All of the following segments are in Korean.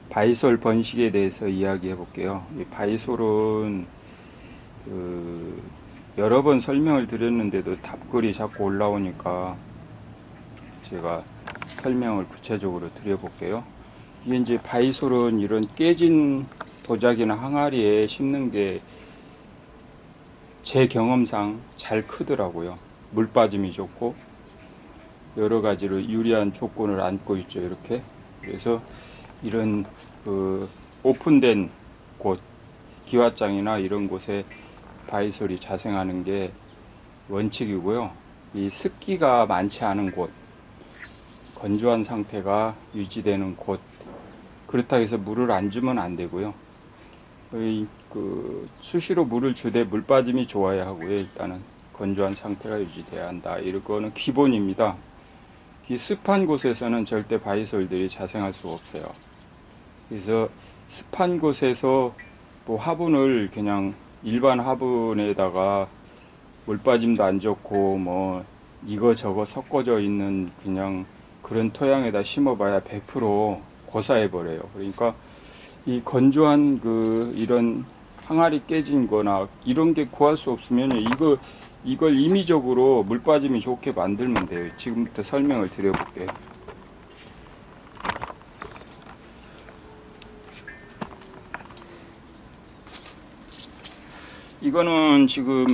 바이솔 번식에 대해서 이야기해 볼게요. 이 바이솔은 여러 번 설명을 드렸는데도 답글이 자꾸 올라오니까 제가 설명을 구체적으로 드려 볼게요. 이게 이제 바이솔은 이런 깨진 도자기나 항아리에 심는 게 제 경험상 잘 크더라고요. 물 빠짐이 좋고 여러 가지로 유리한 조건을 안고 있죠. 이렇게. 그래서 이런 오픈된 곳, 기와장이나 이런 곳에 바이솔이 자생하는 게 원칙이고요. 이 습기가 많지 않은 곳, 건조한 상태가 유지되는 곳, 그렇다고 해서 물을 안 주면 안 되고요. 수시로 물을 주되 물 빠짐이 좋아야 하고요. 일단은 건조한 상태가 유지돼야 한다. 이거는 기본입니다. 이 습한 곳에서는 절대 바이솔들이 자생할 수가 없어요. 그래서 습한 곳에서 뭐 화분을 그냥 일반 화분에다가 물 빠짐도 안 좋고 뭐 이거 저거 섞어져 있는 그냥 그런 토양에다 심어봐야 100% 고사해 버려요. 그러니까 이 건조한 이런 항아리 깨진 거나 이런 게 구할 수 없으면 이걸 임의적으로 물 빠짐이 좋게 만들면 돼요. 지금부터 설명을 드려볼게요. 이거는 지금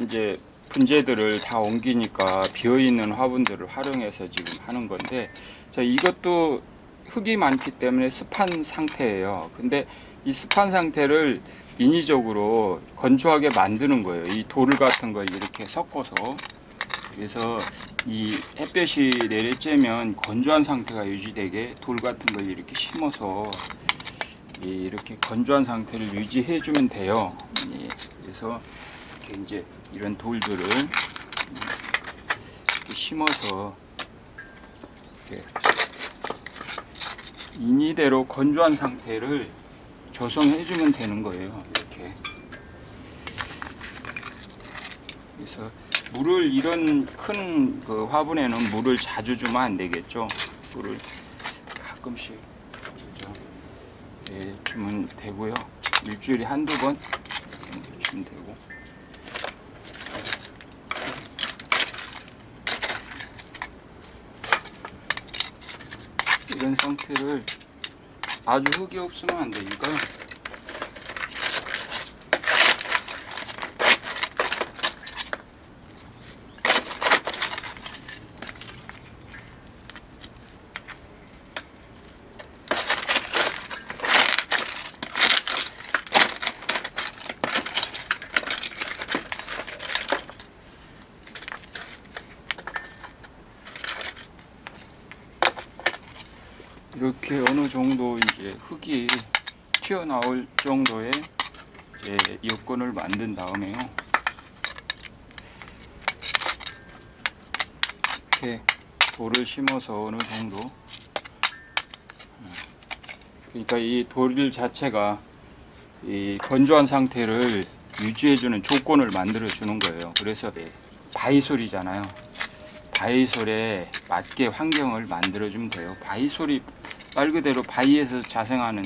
이제 분재들을 다 옮기니까 비어있는 화분들을 활용해서 지금 하는 건데, 자, 이것도 흙이 많기 때문에 습한 상태예요. 근데 이 습한 상태를 인위적으로 건조하게 만드는 거예요. 이 돌 같은 걸 이렇게 섞어서. 그래서 이 햇볕이 내리쬐면 건조한 상태가 유지되게 돌 같은 걸 이렇게 심어서 이렇게 건조한 상태를 유지해 주면 돼요. 그래서 이렇게 이제 이런 돌들을 심어서 이렇게 인위대로 건조한 상태를 조성해 주면 되는 거예요. 이렇게. 그래서 물을 이런 큰 화분에는 물을 자주 주면 안 되겠죠. 물을 가끔씩 주면 되고요. 일주일에 한두 번 주면 되고. 이런 상태를 아주 흙이 없으면 안 되니까요. 이렇게 어느 정도 이제 흙이 튀어나올 정도의 이제 여건을 만든 다음에요. 이렇게 돌을 심어서 어느 정도, 그러니까 이 돌 자체가 이 건조한 상태를 유지해주는 조건을 만들어 주는 거예요. 그래서 바이솔이잖아요. 바이솔에 맞게 환경을 만들어주면 돼요. 바이솔이 말 그대로 바위에서 자생하는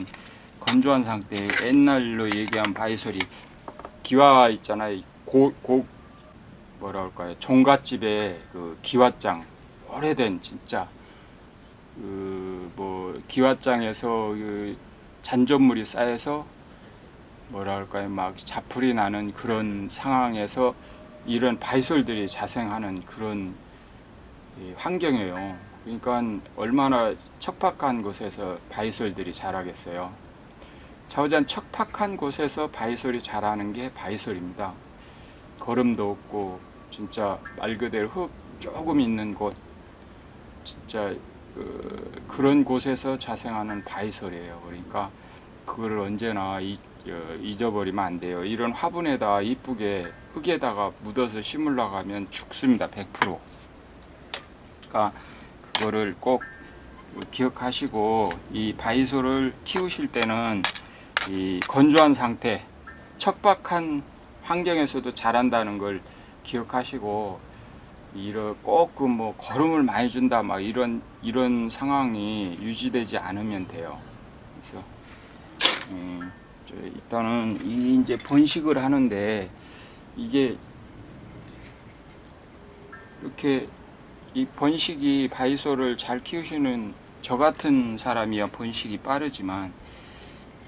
건조한 상태, 옛날로 얘기한 바이솔이 기와 있잖아요. 뭐라 할까요? 종갓집에 기와장, 오래된 진짜 기와장에서 잔존물이 쌓여서 뭐라 할까요? 막 자풀이 나는 그런 상황에서 이런 바이솔들이 자생하는 그런 환경이에요. 그러니까 얼마나 척박한 곳에서 바이솔들이 자라겠어요. 자우전 척박한 곳에서 바이솔이 자라는 게 바이솔입니다. 거름도 없고 진짜 말 그대로 흙 조금 있는 곳, 진짜 그런 곳에서 자생하는 바이솔이에요. 그러니까 그걸 언제나 잊어버리면 안 돼요. 이런 화분에다 이쁘게 흙에다가 묻어서 심으려고 하면 죽습니다. 100%. 그러니까 그거를 꼭 기억하시고, 이 바이솔을 키우실 때는 이 건조한 상태, 척박한 환경에서도 자란다는 걸 기억하시고, 꼭뭐 거름을 많이 준다 막 이런 상황이 유지되지 않으면 돼요. 그래서 일단은 이제 번식을 하는데 이게 이렇게 이 번식이 바이솔을 잘 키우시는 저 같은 사람이야 번식이 빠르지만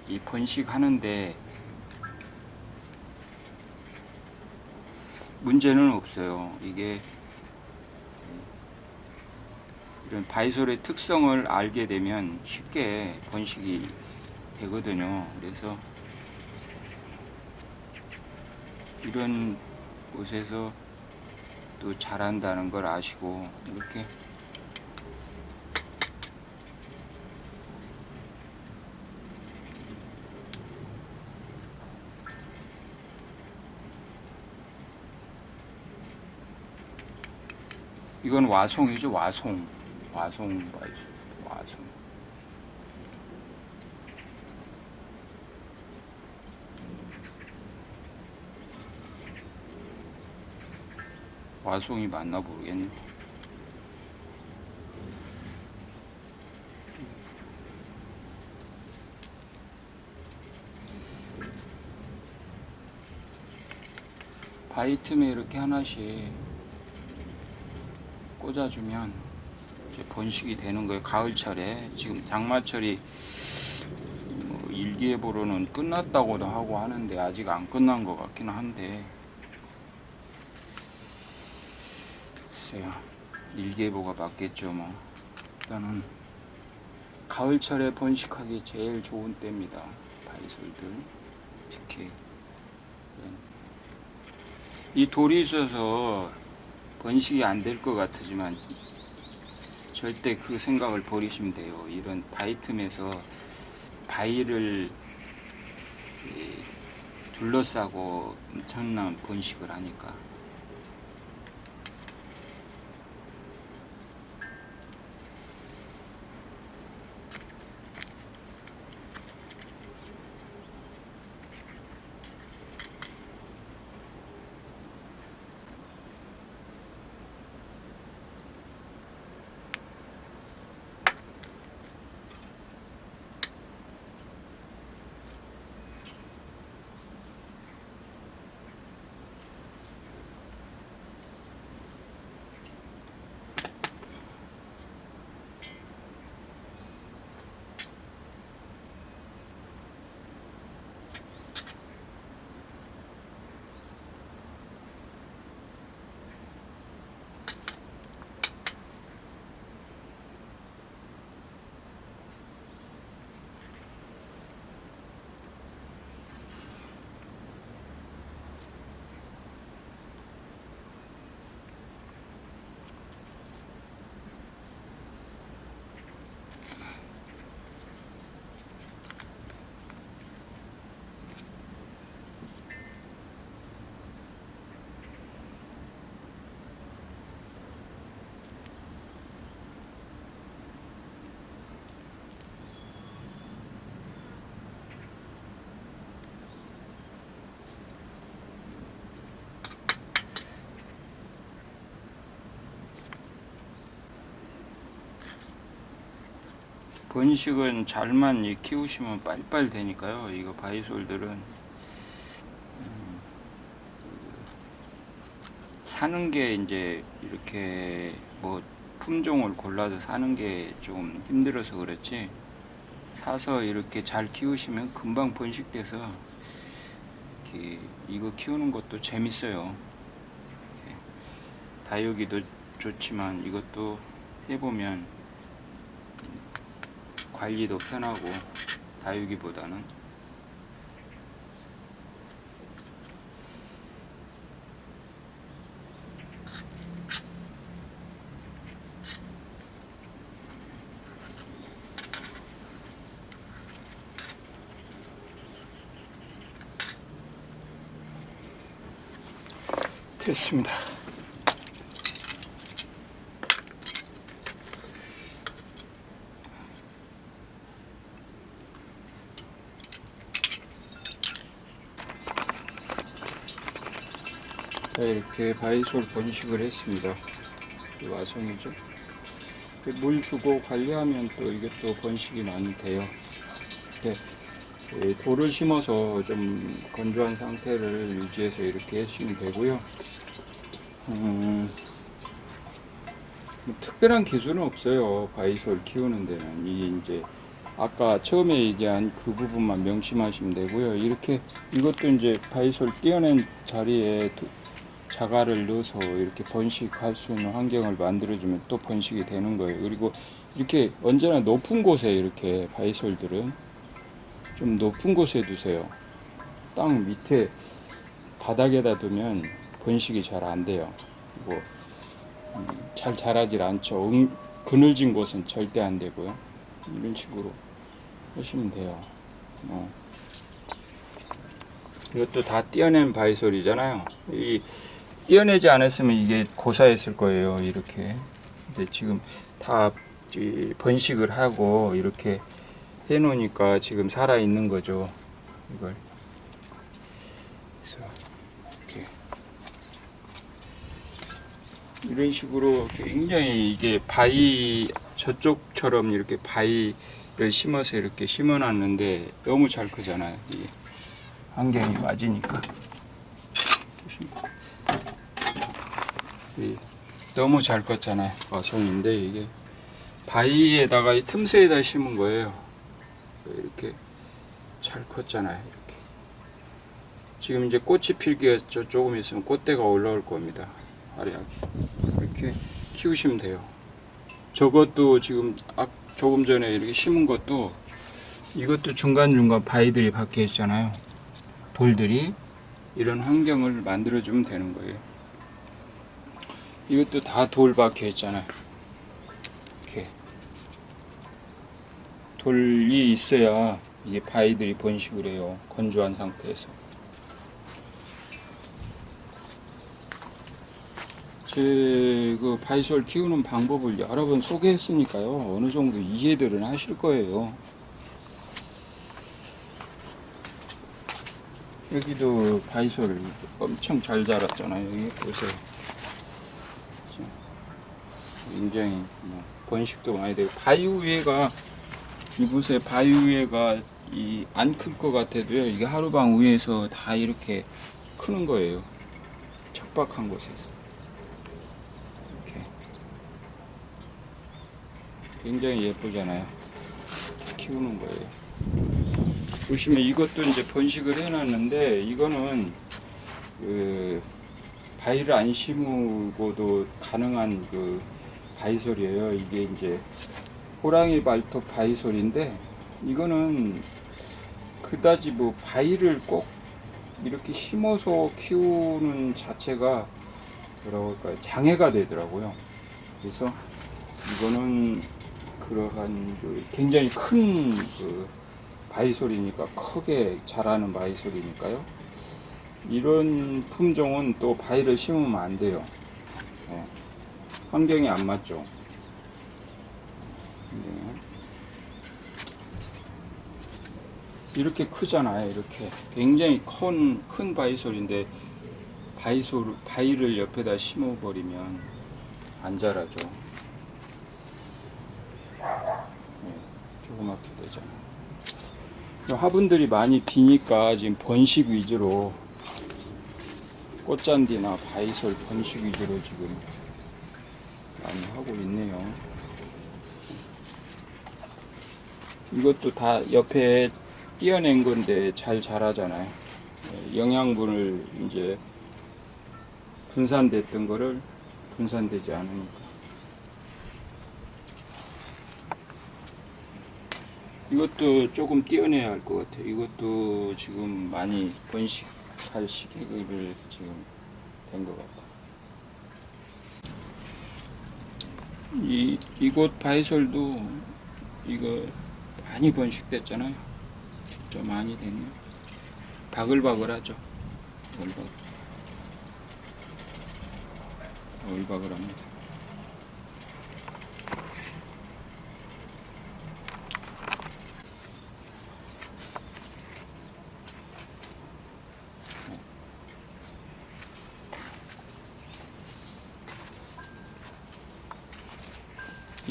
이 번식하는데 문제는 없어요. 이게 이런 바이솔의 특성을 알게 되면 쉽게 번식이 되거든요. 그래서 이런 곳에서 또 잘한다는 걸 아시고 이렇게 이건 와송이죠. 와송 바이솔 와송. 와송이 맞나 모르겠네. 바이틈에 이렇게 하나씩 꽂아주면 이제 번식이 되는 거예요. 가을철에 지금 장마철이 뭐 일기예보로는 끝났다고도 하고 하는데 아직 안 끝난 것 같기는 한데 글쎄요. 일기예보가 맞겠죠 뭐. 일단은 가을철에 번식하기 제일 좋은 때입니다. 바이솔들 특히 이 돌이 있어서 번식이 안 될 것 같지만 절대 그 생각을 버리시면 돼요. 이런 바이틈에서 바위를 둘러싸고 엄청난 번식을 하니까. 번식은 잘만 키우시면 빨리빨리 되니까요. 이거 바이솔들은 사는 게 이제 이렇게 뭐 품종을 골라서 사는 게 좀 힘들어서 그렇지 사서 이렇게 잘 키우시면 금방 번식돼서 이거 키우는 것도 재밌어요. 다육이도 좋지만 이것도 해보면 관리도 편하고 다육이보다는. 됐습니다. 자, 이렇게 바이솔 번식을 했습니다. 와송이죠. 물 주고 관리하면 또 이것도 번식이 많이 돼요. 이렇게 돌을 심어서 좀 건조한 상태를 유지해서 이렇게 해주시면 되고요. 특별한 기술은 없어요. 바이솔 키우는 데는. 이게 이제 아까 처음에 얘기한 그 부분만 명심하시면 되고요. 이렇게 이것도 이제 바이솔 띄어낸 자리에 자갈을 넣어서 이렇게 번식할 수 있는 환경을 만들어주면 또 번식이 되는 거예요. 그리고 이렇게 언제나 높은 곳에 이렇게 바이솔들은 좀 높은 곳에 두세요. 땅 밑에 바닥에다 두면 번식이 잘 안 돼요. 뭐 잘 자라질 않죠. 그늘진 곳은 절대 안 되고요. 이런 식으로 하시면 돼요. 이것도 다 띄어낸 바이솔이잖아요. 이 띄어내지 않았으면 이게 고사했을 거예요. 이렇게. 근데 지금 다 번식을 하고 이렇게 해 놓으니까 지금 살아 있는 거죠. 이걸. 그래서 이렇게 이런 식으로 굉장히 이게 바위 저쪽처럼 이렇게 바위를 심어서 이렇게 심어 놨는데 너무 잘 크잖아요. 이 환경이 맞으니까. 너무 잘 컸잖아요. 와송인데 이게 바위에다가 이 틈새에다 심은 거예요. 이렇게 잘 컸잖아요. 이렇게 지금 이제 꽃이 필기가 조금 있으면 꽃대가 올라올 겁니다. 아래하게 이렇게 키우시면 돼요. 저것도 지금 조금 전에 이렇게 심은 것도 이것도 중간중간 바위들이 박혀 있잖아요. 돌들이 이런 환경을 만들어주면 되는 거예요. 이것도 다 돌 박혀 있잖아요. 이렇게 돌이 있어야 이게 바위들이 번식을 해요. 건조한 상태에서. 제 그 바이솔 키우는 방법을 여러 번 소개했으니까요. 어느 정도 이해들은 하실 거예요. 여기도 바이솔 엄청 잘 자랐잖아요. 여기 보세요. 굉장히 번식도 많이 되고 바위 위에가 이곳에 바위 위에가 안 클 것 같아도요. 이게 하루방 위에서 다 이렇게 크는 거예요. 척박한 곳에서 이렇게 굉장히 예쁘잖아요. 키우는 거예요. 보시면 이것도 이제 번식을 해놨는데 이거는 그 바위를 안 심고도 가능한 그 바이솔이에요. 이게 이제 호랑이 발톱 바이솔인데 이거는 그다지 뭐 바위를 꼭 이렇게 심어서 키우는 자체가 뭐라고 할까요? 장애가 되더라고요. 그래서 이거는 그러한 그 굉장히 큰 그 바이솔이니까 크게 자라는 바이솔이니까요. 이런 품종은 또 바위를 심으면 안 돼요. 네. 환경이 안 맞죠. 이렇게 크잖아요. 이렇게 굉장히 큰 바이솔인데 바위를 옆에다 심어버리면 안 자라죠. 네, 조그맣게 되잖아요. 화분들이 많이 비니까 지금 번식 위주로 꽃잔디나 바이솔 번식 위주로 지금 많이 하고 있네요. 이것도 다 옆에 띄어낸 건데 잘 자라잖아요. 영양분을 이제 분산됐던 거를 분산되지 않으니까. 이것도 조금 띄어내야 할 것 같아요. 이것도 지금 많이 번식할 시기를 지금 된 것 같아요. 이곳 바이솔도 이거 많이 번식됐잖아요. 좀 많이 됐네요. 바글바글하죠. 바글바글합니다.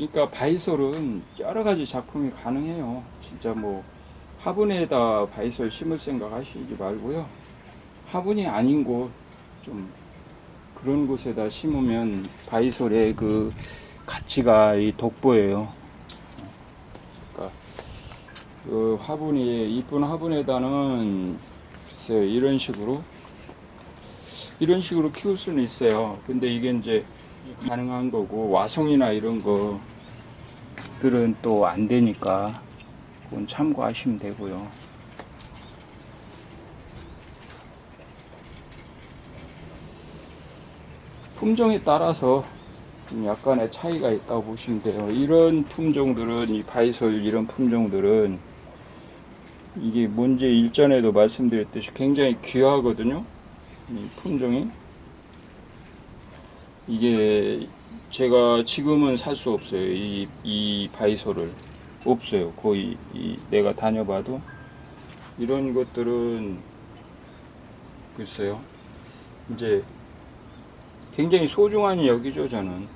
그러니까 바이솔은 여러 가지 작품이 가능해요. 진짜 뭐 화분에다 바이솔 심을 생각 하시지 말고요. 화분이 아닌 곳, 좀 그런 곳에다 심으면 바이솔의 그 가치가 돋보여요. 그러니까 그 화분이 이쁜 화분에다는 글쎄요, 이런 식으로 키울 수는 있어요. 근데 이게 이제 가능한 거고, 와송이나 이런 것들은 또 안 되니까 그건 참고하시면 되고요. 품종에 따라서 좀 약간의 차이가 있다고 보시면 돼요. 이런 품종들은, 이 바이솔 이런 품종들은 이게 뭔지 일전에도 말씀드렸듯이 굉장히 귀하거든요. 이 품종이. 이게 제가 지금은 살 수 없어요. 이 바이솔을. 없어요. 거의 내가 다녀봐도. 이런 것들은 글쎄요. 이제 굉장히 소중한 여기죠, 저는.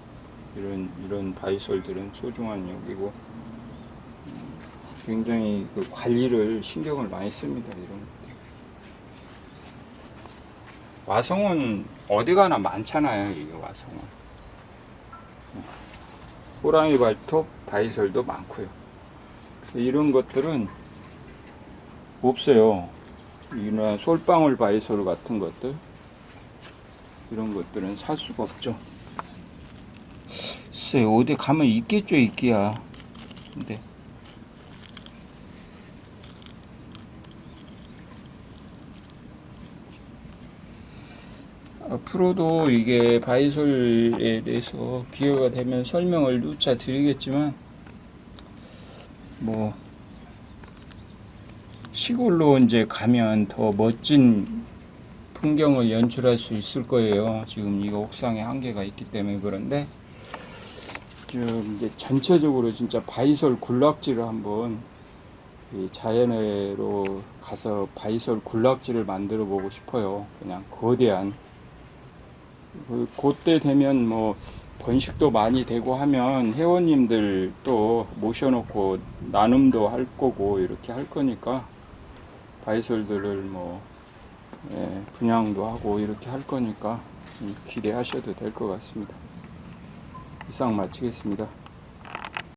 이런 바이솔들은 소중한 여기고, 굉장히 그 관리를 신경을 많이 씁니다, 이런 것들. 와송은 어디 가나 많잖아요, 이게 와송은. 호랑이 발톱 바이솔도 많고요. 이런 것들은 없어요. 이나 솔방울 바이솔 같은 것들, 이런 것들은 살 수가 없죠. 글쎄, 어디 가면 있겠죠, 있기야. 근데 앞으로도 이게 바이솔에 대해서 기회가 되면 설명을 누차 드리겠지만, 뭐 시골로 이제 가면 더 멋진 풍경을 연출할 수 있을 거예요. 지금 이거 옥상에 한계가 있기 때문에. 그런데 좀 이제 전체적으로 진짜 바이솔 군락지를 한번, 이 자연으로 가서 바이솔 군락지를 만들어 보고 싶어요. 그냥 거대한. 그때 되면 뭐 번식도 많이 되고 하면 회원님들 또 모셔놓고 나눔도 할 거고 이렇게 할 거니까, 바이솔들을 뭐 분양도 하고 이렇게 할 거니까 기대하셔도 될 것 같습니다. 이상 마치겠습니다.